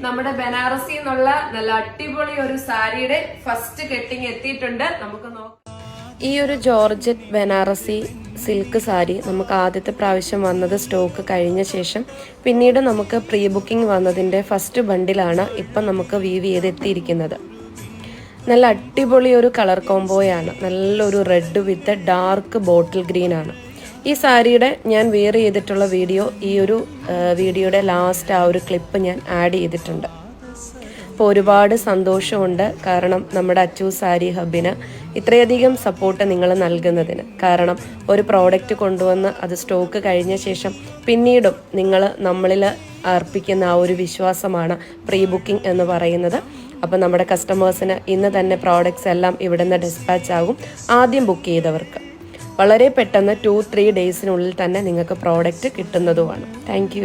നമ്മുടെ ബനാറസിൽ നിന്നുള്ള നല്ല അടിപൊളി ഒരു സാരിയുടെ ഫസ്റ്റ് കെട്ടിങ് എത്തിയിട്ടുണ്ട്. നമുക്ക് നോക്കാം. ഈ ഒരു ജോർജറ്റ് ബനാറസി സിൽക്ക് സാരി നമുക്ക് ആദ്യത്തെ പ്രാവശ്യം വന്നത് സ്റ്റോക്ക് കഴിഞ്ഞ ശേഷം പിന്നീട് നമുക്ക് പ്രീ ബുക്കിംഗ് വന്നതിൻ്റെ ഫസ്റ്റ് ബണ്ടിലാണ് ഇപ്പം നമുക്ക് വീവ് ചെയ്തെത്തിയിരിക്കുന്നത്. നല്ല അടിപൊളി ഒരു കളർ കോംബോയാണ്. നല്ലൊരു read with dark bottle green ആണ്. ഈ സാരിയുടെ ഞാൻ വെയർ ചെയ്തിട്ടുള്ള വീഡിയോ ഈ ഒരു വീഡിയോയുടെ ലാസ്റ്റ് ആ ഒരു ക്ലിപ്പ് ഞാൻ ആഡ് ചെയ്തിട്ടുണ്ട്. അപ്പോൾ ഒരുപാട് സന്തോഷമുണ്ട്, കാരണം നമ്മുടെ അച്ചു സാരി ഹബിന് ഇത്രയധികം സപ്പോർട്ട് നിങ്ങൾ നൽകുന്നതിന്. കാരണം ഒരു പ്രോഡക്റ്റ് കൊണ്ടുവന്ന് അത് സ്റ്റോക്ക് കഴിഞ്ഞ ശേഷം പിന്നീടും നിങ്ങൾ നമ്മളിൽ അർപ്പിക്കുന്ന ആ ഒരു വിശ്വാസമാണ് പ്രീ ബുക്കിംഗ് എന്ന് പറയുന്നത്. അപ്പോൾ നമ്മുടെ കസ്റ്റമേഴ്സിന് ഇന്ന് തന്നെ പ്രോഡക്റ്റ്സ് എല്ലാം ഇവിടെ നിന്ന് ഡിസ്പാച്ച് ആകും. ആദ്യം ബുക്ക് ചെയ്തവർക്ക് വളരെ പെട്ടെന്ന് 2-3 ഡേയ്സിനുള്ളിൽ തന്നെ നിങ്ങൾക്ക് പ്രോഡക്റ്റ് കിട്ടുന്നതുമാണ്. താങ്ക്